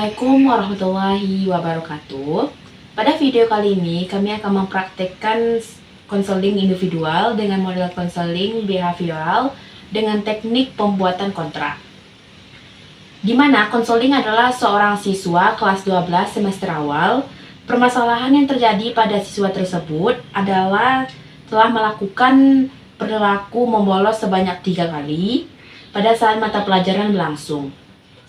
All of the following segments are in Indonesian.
Assalamualaikum warahmatullahi wabarakatuh. Pada video kali ini kami akan mempraktekkan konseling individual dengan model konseling behavioral dengan teknik pembuatan kontrak. Di mana konseling adalah seorang siswa kelas 12 semester awal. Permasalahan yang terjadi pada siswa tersebut adalah telah melakukan perilaku membolos sebanyak 3 kali pada saat mata pelajaran berlangsung.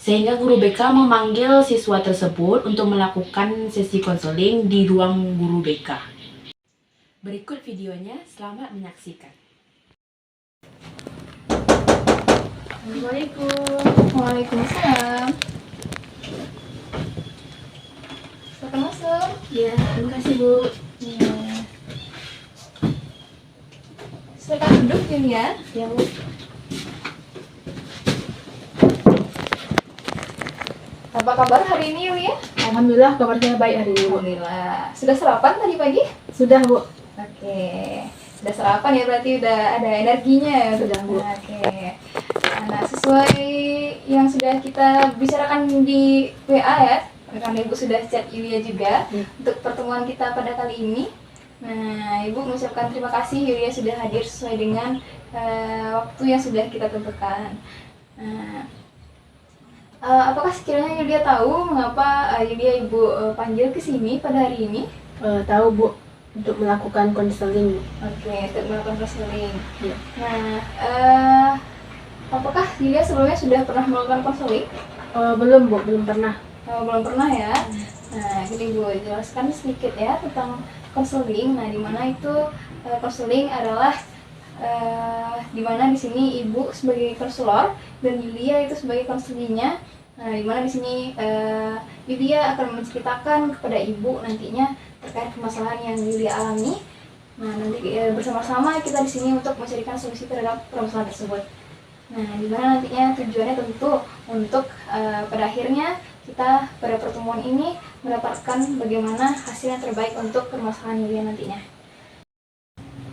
Sehingga guru BK memanggil siswa tersebut untuk melakukan sesi konseling di ruang guru BK. Berikut videonya, selamat menyaksikan. Assalamualaikum. Waalaikumsalam. Silakan masuk. Ya, terima kasih Bu. Ya. Silakan duduk ya. Ya Bu. Apa kabar hari ini Yulia? Alhamdulillah kabarnya baik hari ini Bu. Alhamdulillah. Sudah sarapan tadi pagi? Sudah Bu. Oke. Sudah sarapan ya, berarti udah ada energinya ya. Sudah, Bu. Oke. Nah, sesuai yang sudah kita bicarakan di WA ya, karena Ibu sudah chat Yulia juga untuk pertemuan kita pada kali ini. Nah, Ibu mengucapkan terima kasih Yulia sudah hadir sesuai dengan waktu yang sudah kita tentukan. Nah, apakah sekiranya Yulia tahu mengapa Yulia Ibu panggil ke sini pada hari ini? Tahu Bu, untuk melakukan konseling. Oke, untuk melakukan konseling. Ya. Nah, apakah Yulia sebelumnya sudah pernah melakukan konseling? Belum Bu, belum pernah. Belum pernah ya. Nah, jadi Ibu jelaskan sedikit ya tentang konseling. Nah, di mana itu konseling adalah di mana di sini Ibu sebagai konselor dan Yulia itu sebagai konselingnya. Nah, di mana di sini Yulia akan menceritakan kepada Ibu nantinya terkait permasalahan yang Yulia alami. Nah, nanti bersama-sama kita di sini untuk mencarikan solusi terhadap permasalahan tersebut. Nah, di mana nantinya tujuannya tentu untuk pada akhirnya kita pada pertemuan ini mendapatkan bagaimana hasil yang terbaik untuk permasalahan Yulia nantinya.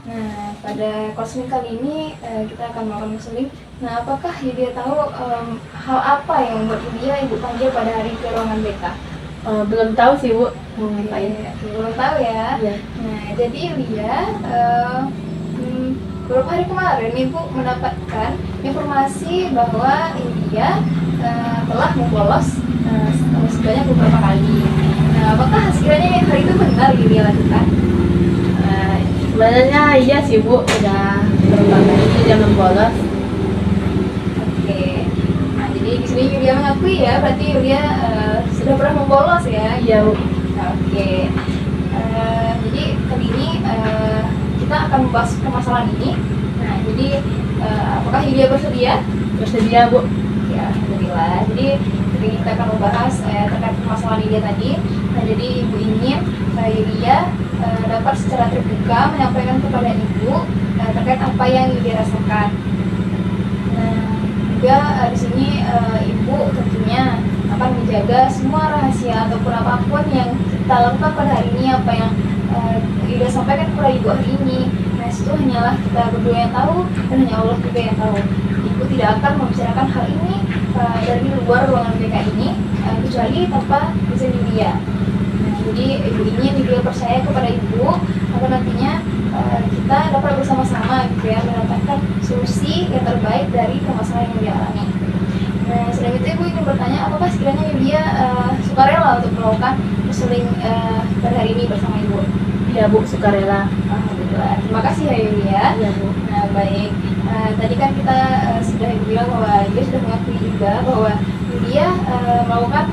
Nah, pada konseling kali ini kita akan melakukan konseling. Nah, apakah Yulia tahu hal apa yang membuat Yulia Ibu panggil pada hari ke ruangan BK? Belum tahu sih Bu. Mau ngapain? Belum tahu ya. Ya. Nah, jadi Yulia beberapa hari kemarin Ibu mendapatkan informasi bahwa Yulia telah membolos sebanyak beberapa kali. Nah, apakah sekiranya hari itu benar Yulia lakukan? Sebenarnya iya sih Bu, udah beberapa kali dia membolos. Oke. Nah, jadi di sini Yulia mengakui ya, berarti Yulia sudah pernah membolos ya. Iya Bu. Oke. Jadi kali ini kita akan membahas permasalahan ini. Nah, jadi apakah Yulia bersedia? Bersedia Bu. Ya, alhamdulillah. Jadi kita akan membahas terkait permasalahan Yulia tadi. Nah, jadi Ibu ingin Yulia dapat secara terbuka menyampaikan kepada Ibu terkait apa yang Yulia rasakan. Nah, juga di sini Ibu tentunya akan menjaga semua rahasia ataupun apapun yang kita lakukan pada hari ini, apa yang Yulia sampaikan kepada Ibu hari ini. Nah, itu hanyalah kita berdua yang tahu dan hanya Allah juga yang tahu. Ibu tidak akan membicarakan hal ini dari luar ruangan BK ini kecuali tanpa izin Yulia. Nah, jadi Ibu ingin Yulia percaya kepada Ibu agar nantinya kita dapat bersama-sama gitu ya mendapatkan solusi yang terbaik dari permasalahan yang Yulia alami. Nah, selain itu Ibu ingin bertanya apakah sekiranya Yulia sukarela untuk melakukan konseling pada hari ini bersama Ibu? Iya Bu, sukarela. Alhamdulillah. Terima kasih ya Yulia. Iya Bu. Nah, baik. Tadi kan kita sudah bilang bahwa Yulia sudah mengakui juga bahwa Yulia melakukan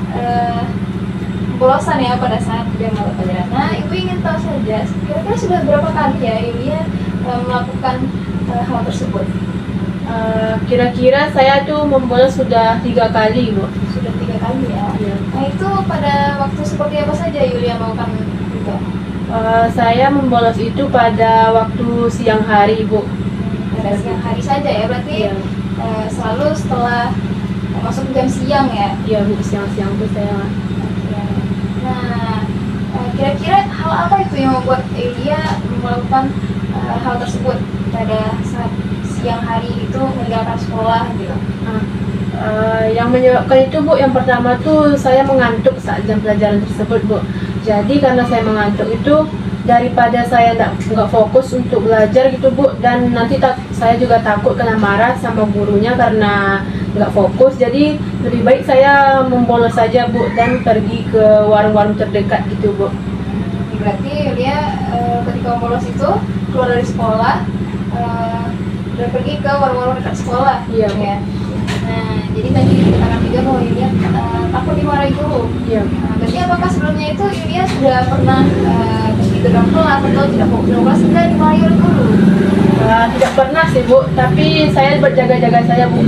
pembolosan ya pada saat dia mata pelajaran. Nah, Ibu ingin tahu saja kira-kira sudah berapa kali ya Yulia melakukan hal tersebut? Kira-kira saya tuh membolos sudah 3 kali Bu. Sudah 3 kali ya. Iya. Nah, itu pada waktu seperti apa saja Yulia melakukan itu? Saya membolos itu pada waktu siang hari Bu. Pada siang hari saja ya, berarti Iya. selalu setelah masuk jam siang ya. Iya Bu, siang-siang tuh saya. Nah, kira-kira hal apa itu yang membuat Yulia melakukan hal tersebut pada saat siang hari itu meninggalkan sekolah gitu? Yang menyebabkan itu Bu, yang pertama tuh saya mengantuk saat jam pelajaran tersebut Bu. Jadi karena saya mengantuk itu, daripada saya nggak fokus untuk belajar gitu Bu, dan nanti saya juga takut kena marah sama gurunya karena nggak fokus. Jadi lebih baik saya membolos saja Bu, dan pergi ke warung-warung terdekat gitu Bu. Berarti dia ketika bolos itu keluar dari sekolah dan pergi ke warung-warung dekat sekolah. Iya, Bu. Ya. Nah, jadi tadi dikatakan juga bahwa Yulia takut dimarahi guru. Iya. Nah, berarti apakah sebelumnya itu Yulia sudah pernah tertidur dalam kelas atau tidak fokus dalam kelas sehingga dimarahi oleh guru? Tidak pernah sih Bu, tapi saya berjaga-jaga saya Bu.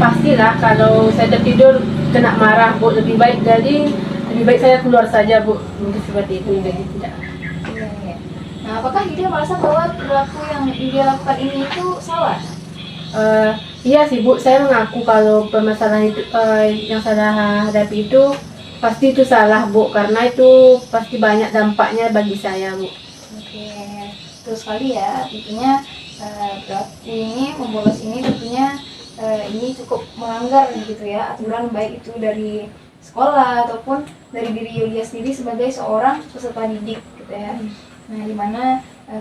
Pastilah kalau saya tertidur kena marah Bu, lebih baik saya keluar saja Bu. Mungkin seperti itu. Jadi tidak. Iya, iya. Nah, apakah Yulia merasa bahwa perilaku yang Yulia lakukan ini itu salah? Iya sih Bu, saya mengaku kalau permasalahan itu yang saya hadapi itu pasti itu salah Bu, karena itu pasti banyak dampaknya bagi saya Bu. Oke, betul sekali ya. Tentunya perilaku ini, membolos ini tentunya ini cukup melanggar gitu ya aturan, baik itu dari sekolah ataupun dari diri Yulia sendiri sebagai seorang peserta didik gitu ya. Nah, dimana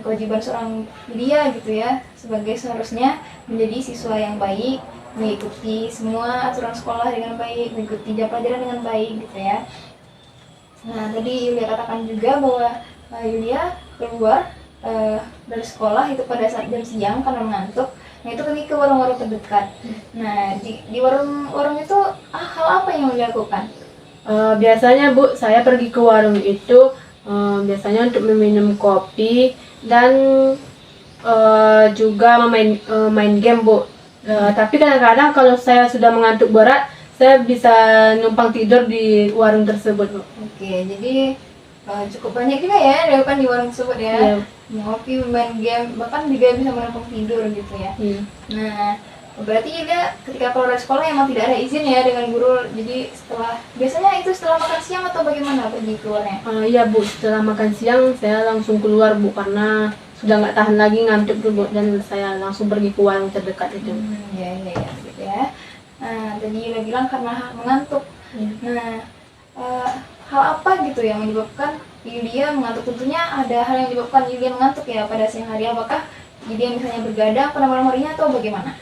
kewajiban seorang Yulia gitu ya sebagai seharusnya menjadi siswa yang baik, mengikuti semua aturan sekolah dengan baik, mengikuti jam pelajaran dengan baik gitu ya. Nah, tadi Yulia katakan juga bahwa Yulia keluar dari sekolah itu pada saat jam siang karena mengantuk. Nah, itu pergi ke warung-warung terdekat. Nah, di warung-warung itu hal apa yang Yulia lakukan? Biasanya Bu, saya pergi ke warung itu biasanya untuk meminum kopi dan juga main game Bu. Tapi kadang-kadang kalau saya sudah mengantuk berat, saya bisa numpang tidur di warung tersebut Bu. Oke, jadi cukup banyak juga ya dilakukan di warung tersebut ya. Iya. Ngopi, main game, bahkan juga bisa menumpang tidur gitu ya. Iya. Nah, berarti dia ketika keluar dari sekolah emang tidak ada izin ya dengan guru. Jadi biasanya itu setelah makan siang atau bagaimana pergi keluarnya? Iya Bu, setelah makan siang saya langsung keluar Bu, karena sudah nggak tahan lagi ngantuk tuh Bu, dan saya langsung pergi ke warung terdekat itu. Ya, gitu ya. Nah, tadi Yulia bilang karena mengantuk. Nah, hal apa gitu yang menyebabkan Yulia mengantuk? Tentunya ada hal yang menyebabkan Yulia mengantuk ya pada siang hari. Apakah Yulia misalnya bergadang pada malam harinya atau bagaimana?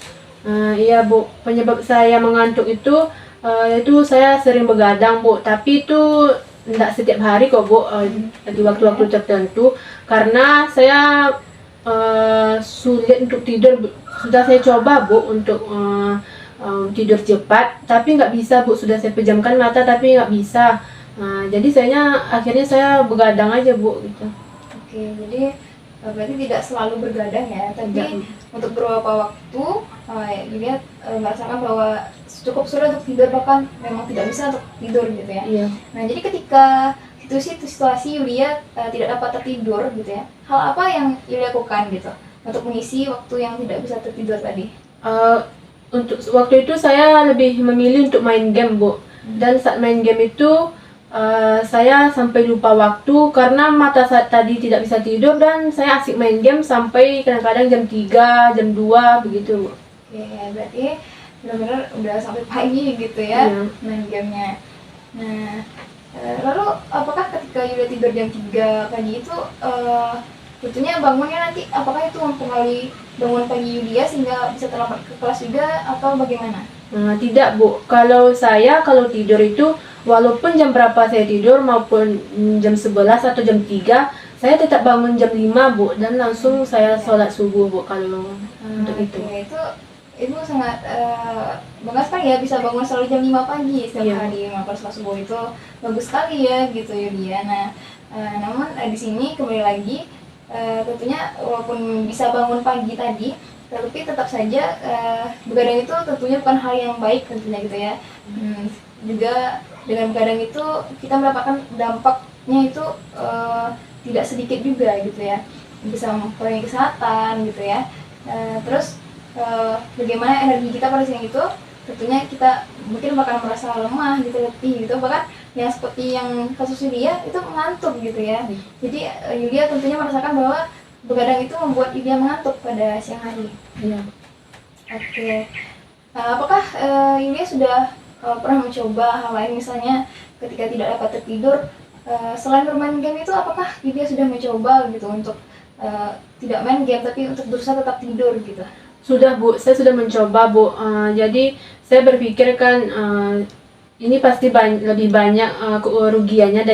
Iya Bu, penyebab saya mengantuk itu saya sering begadang Bu, tapi itu tidak setiap hari kok Bu, di waktu-waktu tertentu, karena saya sulit untuk tidur Bu. Sudah saya coba Bu untuk tidur cepat, tapi nggak bisa Bu. Sudah saya pejamkan mata tapi nggak bisa. Jadi akhirnya saya begadang aja Bu gitu. Oke, jadi berarti tidak selalu bergadang ya, tapi untuk beberapa waktu Yulia merasakan bahwa cukup sulit untuk tidur, bahkan memang tidak bisa untuk tidur gitu ya. Iya. Nah, jadi ketika situasi Yulia tidak dapat tertidur gitu ya, hal apa yang Yulia lakukan gitu untuk mengisi waktu yang tidak bisa tertidur tadi? Untuk waktu itu saya lebih memilih untuk main game Bu, dan saat main game itu saya sampai lupa waktu karena mata saat tadi tidak bisa tidur, dan saya asik main game sampai kadang-kadang jam 3, jam 2 begitu. Oke, berarti benar-benar udah sampai pagi gitu ya main gamenya. Nah, lalu apakah ketika Yulia tidur jam 3 pagi itu tentunya bangunnya nanti apakah itu mempengaruhi bangun pagi Yulia sehingga bisa terlambat ke kelas juga atau bagaimana? Tidak Bu, kalau tidur itu walaupun jam berapa saya tidur maupun jam 11 atau jam 3, saya tetap bangun jam 5 Bu, dan langsung saya sholat subuh Bu kalau untuk itu. Itu sangat bangga sekali ya bisa bangun selalu jam 5 pagi setiap hari melakukan sholat subuh, itu bagus sekali ya gitu Yulia. Nah, namun di sini kembali lagi tentunya walaupun bisa bangun pagi tadi, tapi tetap saja begadang itu tentunya bukan hal yang baik tentunya gitu ya. Juga dengan begadang itu kita mendapatkan dampaknya itu tidak sedikit juga gitu ya, bisa mempengaruhi kesehatan gitu ya. Terus bagaimana energi kita pada siang itu, tentunya kita mungkin bakal merasa lemah gitu, letih gitu, bahkan yang seperti yang kasus Yulia itu mengantuk gitu ya. Jadi Yulia tentunya merasakan bahwa begadang itu membuat Yulia mengantuk pada siang hari. Iya. Oke. Apakah Yulia sudah pernah mencoba hal lain, misalnya ketika tidak dapat tertidur, selain bermain game itu, apakah Yulia sudah mencoba gitu untuk tidak main game tapi untuk berusaha tetap tidur gitu? Sudah Bu, saya sudah mencoba Bu. Jadi saya berpikir kan ini pasti lebih banyak kerugiannya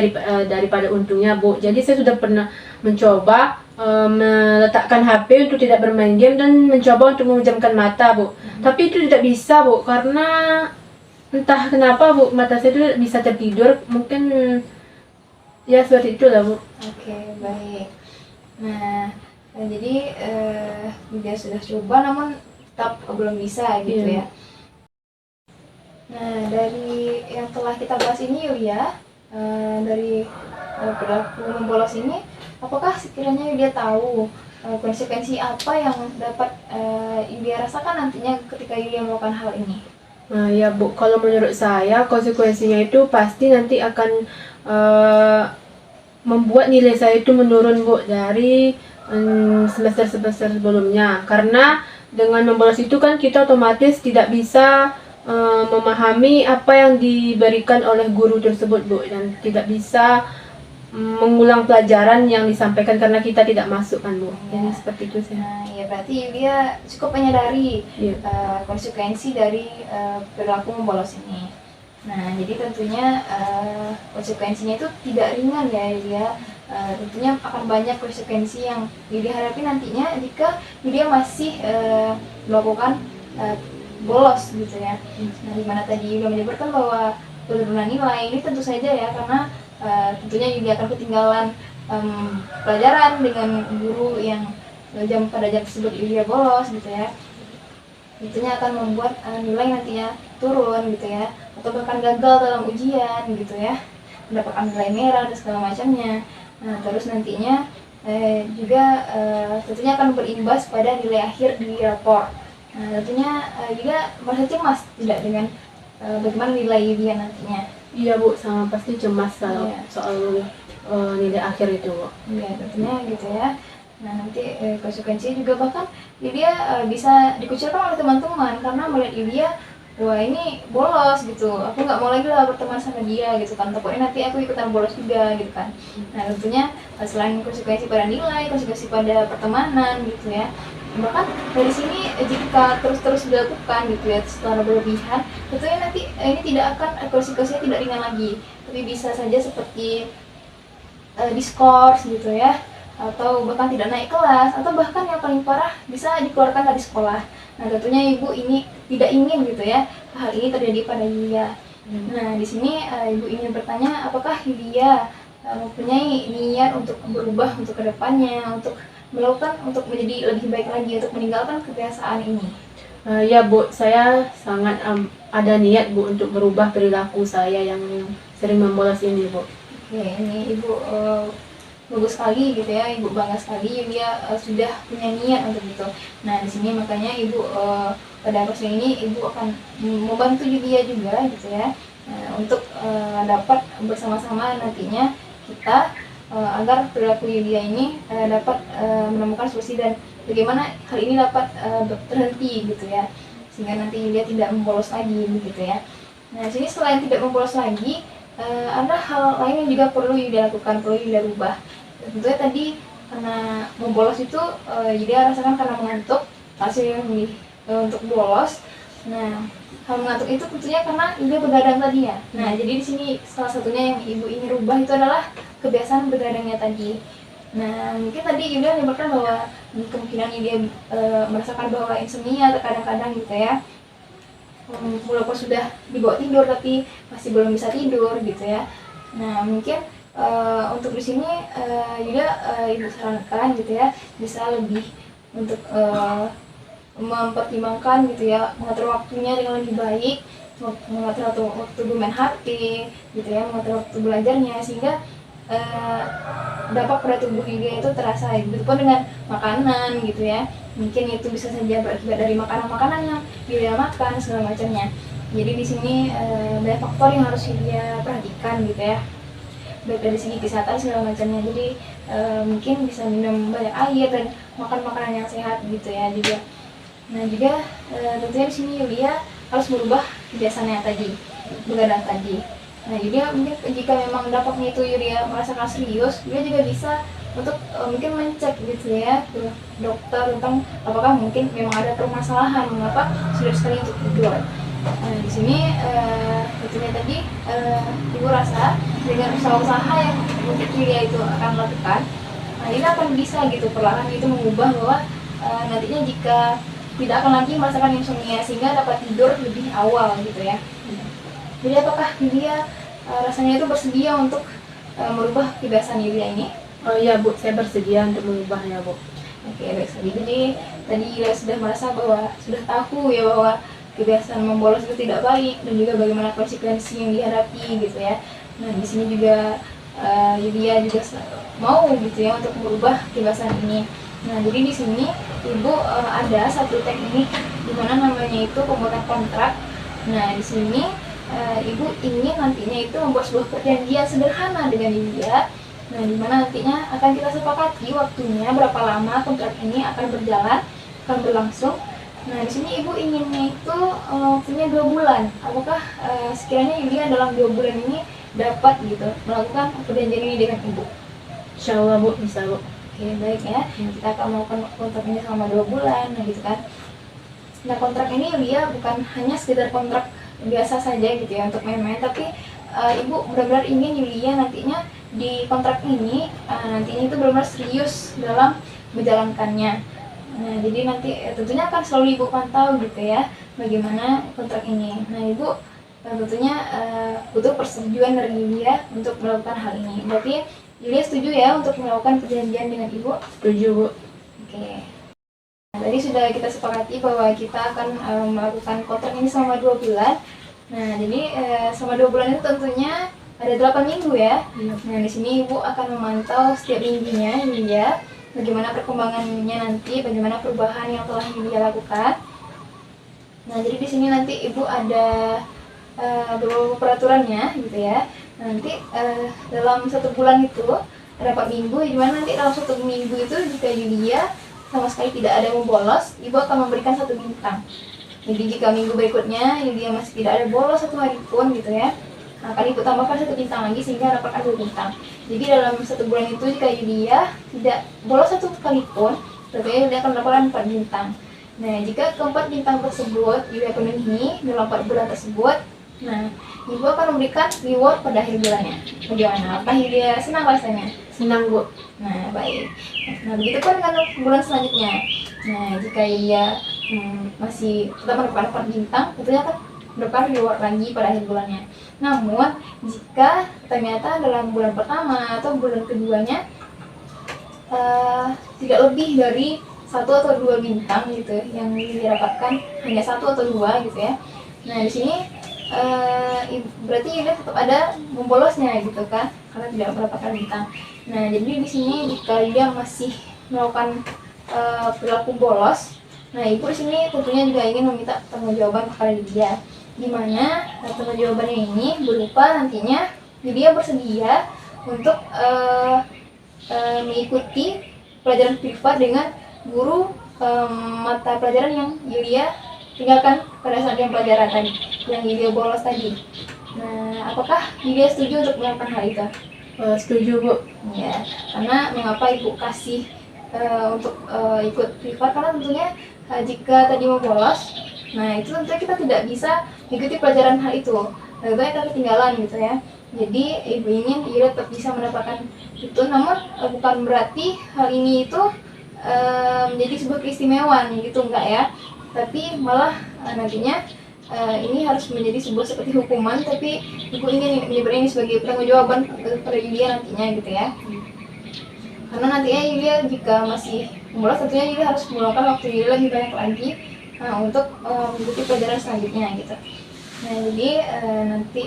daripada untungnya Bu. Jadi saya sudah pernah mencoba meletakkan HP untuk tidak bermain game dan mencoba untuk memejamkan mata Bu. Tapi itu tidak bisa Bu, karena entah kenapa Bu, mata saya itu tidak bisa tertidur. Mungkin ya seperti itulah Bu. Oke, baik. Nah, jadi dia sudah coba namun tetap belum bisa gitu Iya. ya. Nah, dari yang telah kita bahas ini Yulia, dari perilaku membolos ini, apakah sekiranya Yulia tahu konsekuensi apa yang dapat Yulia rasakan nantinya ketika Yulia melakukan hal ini? Nah, ya Bu, kalau menurut saya konsekuensinya itu pasti nanti akan membuat nilai saya itu menurun Bu dari semester-semester sebelumnya. Karena dengan membolos itu kan kita otomatis tidak bisa memahami apa yang diberikan oleh guru tersebut Bu, dan tidak bisa mengulang pelajaran yang disampaikan karena kita tidak masuk kan Bu. Jadi seperti itu sih. Nah, ya berarti Yulia cukup menyadari Iya. konsekuensi dari perilaku membolos ini. Nah, jadi tentunya konsekuensinya itu tidak ringan ya Yulia. Tentunya akan banyak konsekuensi yang Yulia hadapi nantinya jika Yulia masih melakukan bolos gitu ya. Nah, dimana tadi Yulia menyebutkan bahwa penurunan nilai ini tentu saja ya, karena tentunya Yulia akan ketinggalan pelajaran dengan guru yang pada jam tersebut Yulia bolos gitu ya. Tentunya akan membuat nilai nantinya turun gitu ya, atau bahkan gagal dalam ujian gitu ya, mendapatkan nilai merah dan segala macamnya. Nah, terus nantinya juga tentunya akan berimbas pada nilai akhir di rapor. Nah, tentunya juga merasa cemas tidak dengan bagaimana nilai Yulia nantinya. Iya Bu, sama pasti cemas kalau Iya. soal nilai akhir itu Bu. Iya, tentunya gitu ya. Nah, nanti konsekuensinya juga bahkan Yulia bisa dikucilkan oleh teman-teman karena melihat Yulia, wah ini bolos gitu, aku nggak mau lagi lah berteman sama dia gitu kan, takutnya nanti aku ikutan bolos juga gitu kan. Nah, tentunya selain konsekuensi pada nilai, konsekuensi pada pertemanan gitu ya, bahkan dari sini jika terus-terus dilakukan gitu ya secara berlebihan, tentunya nanti ini tidak akan konsekuensinya tidak ringan lagi, tapi bisa saja seperti diskors gitu ya, atau bahkan tidak naik kelas, atau bahkan yang paling parah bisa dikeluarkan dari sekolah. Nah, tentunya ibu ini tidak ingin gitu ya hal ini terjadi pada Yulia. Nah, di sini ibu ingin bertanya, apakah Yulia mempunyai niat untuk berubah untuk kedepannya, untuk melakukan, untuk menjadi lebih baik lagi, untuk meninggalkan kebiasaan ini? Ya Bu, saya sangat ada niat Bu untuk merubah perilaku saya yang sering membolos ini Bu. Oke, ini ibu bagus sekali gitu ya, ibu bangga sekali Yulia sudah punya niat untuk itu. Nah, di sini makanya ibu pada proses ini ibu akan membantu Yulia juga gitu ya, untuk dapat bersama-sama nantinya kita agar perilaku Yulia ini dapat menemukan solusi dan bagaimana hal ini dapat terhenti gitu ya, sehingga nanti Yulia tidak membolos lagi begitu ya. Nah, di sini selain tidak membolos lagi, ada hal lain yang juga perlu Yulia lakukan, perlu Yulia rubah. Tentunya tadi karena membolos itu Yulia rasakan karena mengantuk, hasil yang memilih untuk bolos. Nah, hal mengantuk itu tentunya karena Yulia begadang tadi ya. Nah, jadi di sini salah satunya yang ibu ingin rubah itu adalah kebiasaan begadangnya tadi. Nah, mungkin tadi Yulia menyebutkan bahwa kemungkinan Yulia merasakan bahwa insomnia terkadang-kadang gitu ya, walaupun sudah dibawa tidur tapi masih belum bisa tidur gitu ya. Nah, mungkin untuk di sini Yulia ibu sarankan gitu ya, bisa lebih untuk mempertimbangkan gitu ya, mengatur waktunya dengan lebih baik, mengatur waktu bermain HP gitu ya, mengatur waktu belajarnya, sehingga dampak pada tubuh Yulia itu terasa, begitu pun dengan makanan gitu ya. Mungkin itu bisa saja berakibat dari makanan-makanan yang Yulia makan segala macamnya. Jadi di sini banyak faktor yang harus Yulia perhatikan gitu ya, baik dari segi kesehatan segala macamnya. Jadi mungkin bisa minum banyak air dan makan makanan yang sehat gitu ya juga. Nah juga tentunya di sini Yulia harus merubah kebiasaannya tadi, begadang tadi. Nah jadi mungkin jika memang dampaknya itu Yulia merasakan serius, dia juga bisa untuk mungkin mencek gitu ya ke dokter tentang apakah mungkin memang ada permasalahan mengapa sulit sekali untuk tidur. Nah di sini tentunya tadi ibu rasa dengan usaha-usaha yang mungkin Yulia itu akan lakukan, nah ini akan bisa gitu perlahan itu mengubah bahwa nantinya jika tidak akan lagi merasakan insomnia sehingga dapat tidur lebih awal gitu ya. Jadi apakah Yulia rasanya itu bersedia untuk merubah kebiasaan Yulia ini? Oh iya Bu, saya bersedia untuk mengubahnya Bu. Oke, baik sekali. Jadi tadi Yulia sudah merasa bahwa sudah tahu ya bahwa kebiasaan membolos itu tidak baik dan juga bagaimana konsekuensi yang dihadapi gitu ya. Nah di sini juga Yulia juga mau gitu ya untuk merubah kebiasaan ini. Nah jadi di sini ibu ada satu teknik di mana namanya itu pembuatan kontrak. Nah di sini ibu ingin nantinya itu membuat sebuah perjanjian sederhana dengan Yulia. Nah di mana nantinya akan kita sepakati waktunya berapa lama kontrak ini akan berjalan, akan berlangsung. Nah di sini ibu inginnya itu waktunya 2 bulan. Apakah sekiranya Yulia dalam 2 bulan ini dapat gitu melakukan perjanjian ini dengan ibu? Insya Allah Bu, bisa Bu. Oke baik ya, kita akan melakukan kontrak ini selama 2 bulan, nah gitu kan. Nah kontrak ini Yulia bukan hanya sekedar kontrak biasa saja gitu ya untuk main-main, tapi ibu benar-benar ingin Yulia nantinya di kontrak ini nantinya itu benar-benar serius dalam menjalankannya. Nah jadi nanti tentunya akan selalu ibu pantau gitu ya bagaimana kontrak ini. Nah ibu tentunya butuh persetujuan dari Yulia untuk melakukan hal ini. Berarti Yulia setuju ya untuk melakukan perjanjian dengan ibu? Setuju Bu. Oke. Nah, tadi sudah kita sepakati bahwa kita akan melakukan kontrak ini selama 2 bulan. Nah jadi selama 2 bulan itu tentunya ada 8 minggu ya. Nah di sini ibu akan memantau setiap minggunya Yulia, bagaimana perkembangannya nanti, bagaimana perubahan yang telah Yulia lakukan. Nah jadi di sini nanti ibu ada beberapa peraturannya gitu ya. Nanti dalam 1 bulan itu ada 4 minggu, di mana nanti dalam 1 minggu itu jika Yulia sama sekali tidak ada yang bolos, ibu akan memberikan 1 bintang. Jadi jika minggu berikutnya Yulia masih tidak ada bolos 1 hari pun gitu ya, akan ibu tambahkan 1 bintang lagi sehingga dapatkan 2 bintang. Jadi dalam 1 bulan itu jika Yulia tidak bolos 1 kali pun, tentunya Yulia akan mendapatkan 4 bintang. Nah jika ke-4 bintang tersebut Yulia penuhi dalam 4 bulan tersebut, nah ibu akan memberikan reward pada akhir bulannya. Bagaimana? Apakah Yulia senang rasanya? Senang Bu. Nah baik. Nah begitu pun dengan bulan selanjutnya. Nah jika Yulia masih tetap mendapatkan 4 bintang, tentunya akan mendapatkan reward lagi pada akhir bulannya. Namun jika ternyata dalam bulan pertama atau bulan keduanya tidak lebih dari 1 atau 2 bintang gitu yang didapatkan, hanya 1 atau 2 gitu ya. Nah di sini berarti Yulia tetap ada membolosnya gitu kan, karena tidak mendapatkan bintang. Nah jadi di sini jika Yulia masih melakukan perilaku bolos, nah ibu di sini tentunya juga ingin meminta pertanggungjawaban kepada Yulia, di mana pertanggungjawabannya ini berupa nantinya Yulia bersedia untuk mengikuti pelajaran privat dengan guru mata pelajaran yang Yulia tinggalkan pada saat yang pelajaran tadi, yang Yulia bolos tadi. Nah, apakah Yulia setuju untuk melakukan hal itu? Setuju Bu. Ya, karena mengapa ibu kasih untuk ikut privat, karena tentunya jika tadi mau bolos, nah itu tentunya kita tidak bisa mengikuti pelajaran hal itu, tentunya kita ketinggalan gitu ya. Jadi ibu ingin Yulia tetap bisa mendapatkan itu, namun bukan berarti hal ini itu menjadi sebuah keistimewaan gitu, enggak ya, tapi malah nantinya ini harus menjadi sebuah seperti hukuman, tapi ibu ingin menyebut ini sebagai pertanggungjawaban kepada Yulia nantinya gitu ya. Karena nantinya Yulia jika masih membolos, tentunya Yulia harus meluangkan waktu Yulia lebih banyak lagi untuk mengikuti pelajaran selanjutnya gitu. Nah jadi nanti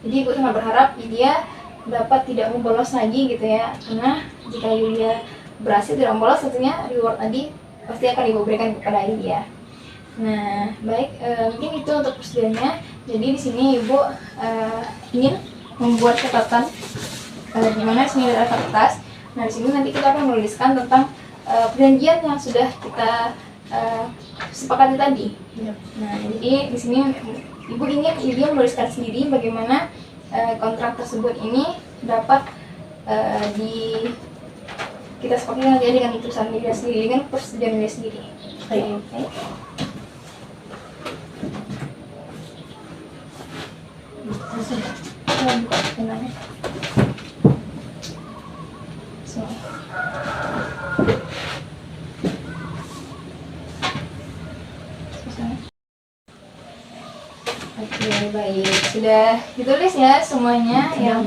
jadi ibu sangat berharap Yulia dapat tidak membolos lagi gitu ya, karena jika Yulia berhasil tidak membolos, tentunya reward tadi pasti akan ibu berikan kepada Yulia. Nah baik, mungkin itu untuk persetujuannya. Jadi di sini ibu ingin membuat catatan di mana sini ada kertas. Nah di sini nanti kita akan menuliskan tentang perjanjian yang sudah kita sepakati tadi. Iya. Nah, jadi di sini Ibu ingin Yulia menuliskan sendiri bagaimana kontrak tersebut ini dapat kita sepakati nanti dengan tulisan Yulia sendiri, dengan persetujuan Yulia sendiri. Baik. Oke. Saya buka penanya. Sini. Oke, baik. Sudah ditulis ya semuanya yang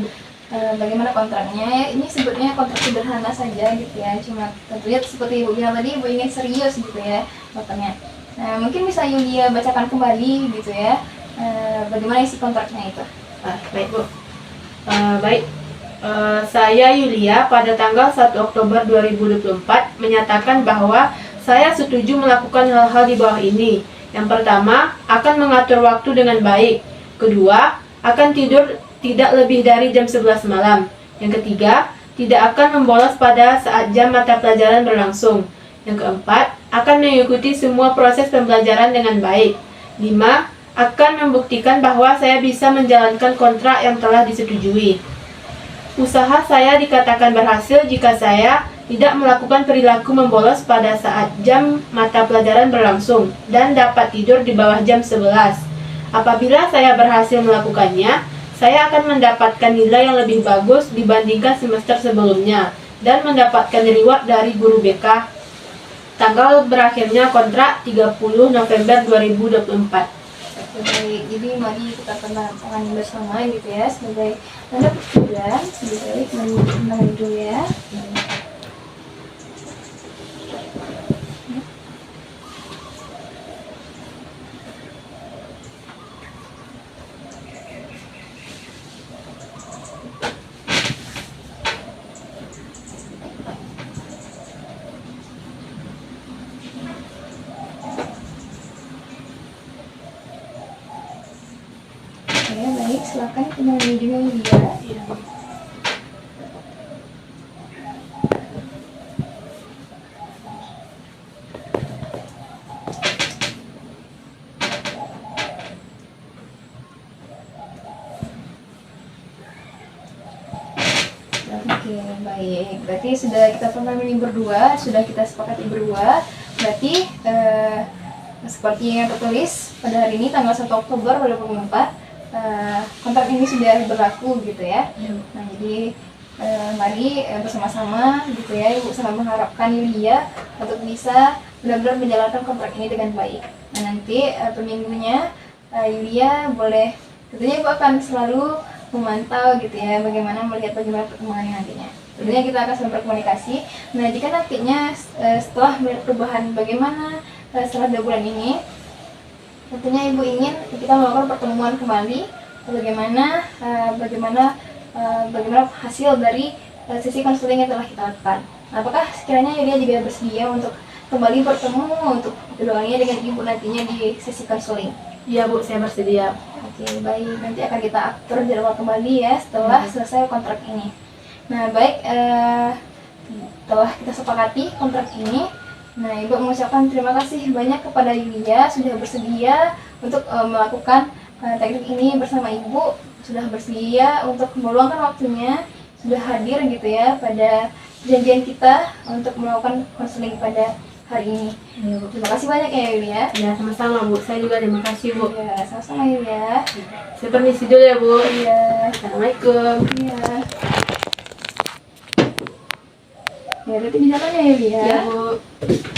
bagaimana kontraknya. Ini sebutnya kontrak sederhana saja gitu ya. Cuma tentunya seperti Ibu bilang tadi, Ibu ingin serius gitu ya kontraknya. Nah, mungkin bisa Yulia bacakan kembali gitu ya. Bagaimana isi kontraknya itu? Baik Bu. Baik. Saya Yulia pada tanggal 1 Oktober 2024 menyatakan bahwa saya setuju melakukan hal-hal di bawah ini. Yang pertama, akan mengatur waktu dengan baik. Kedua, akan tidur tidak lebih dari jam 11 malam. Yang ketiga, tidak akan membolos pada saat jam mata pelajaran berlangsung. Yang keempat, akan mengikuti semua proses pembelajaran dengan baik. 5. Akan membuktikan bahwa saya bisa menjalankan kontrak yang telah disetujui. Usaha saya dikatakan berhasil jika saya tidak melakukan perilaku membolos pada saat jam mata pelajaran berlangsung dan dapat tidur di bawah jam 11. Apabila saya berhasil melakukannya, saya akan mendapatkan nilai yang lebih bagus dibandingkan semester sebelumnya dan mendapatkan reward dari guru BK. Tanggal berakhirnya kontrak 30 November 2024. Baik, jadi mari kita tangan bersama gitu ya sebagai tanda persetujuan. Lebih baik menangan dulu ya. Oke, baik, silakan kembali juga Yulia. Oke, baik. Berarti sudah kita pahami berdua, sudah kita sepakati berdua. Berarti seperti yang tertulis pada hari ini tanggal 1 Oktober 2024, kontrak ini sudah berlaku gitu ya. Nah, jadi mari bersama-sama gitu ya, Ibu sangat mengharapkan Yulia untuk bisa benar-benar menjalankan kontrak ini dengan baik. Nah, nanti per minggunya Yulia boleh, tentunya Ibu akan selalu memantau gitu ya, bagaimana melihat bagaimana perkembangannya nantinya. Tentunya kita akan selalu berkomunikasi. Nah, jika nantinya setelah melihat perubahan bagaimana setelah 2 bulan ini, tentunya Ibu ingin kita melakukan pertemuan kembali bagaimana hasil dari sesi konseling yang telah kita lakukan. Nah, apakah sekiranya Yulia juga bersedia untuk kembali bertemu untuk keduanya dengan Ibu nantinya di sesi konseling? Iya Bu, saya bersedia. Oke, baik. Nanti akan kita atur jadwal kembali ya setelah selesai kontrak ini. Nah, baik. Setelah kita sepakati kontrak ini, nah, Ibu mengucapkan terima kasih banyak kepada Yulia sudah bersedia untuk melakukan teknik ini bersama Ibu, sudah bersedia untuk meluangkan waktunya, sudah hadir gitu ya pada janjian kita untuk melakukan konseling pada hari ini. Iya, Bu. Terima kasih banyak ya Yulia. Ya, sama-sama Bu. Saya juga terima kasih Bu. Ya, sama-sama Yulia. Saya permisi dulu ya Bu. Iya. Assalamualaikum. Iya. Ya, berarti di jalan ya Yulia. Ya Bu.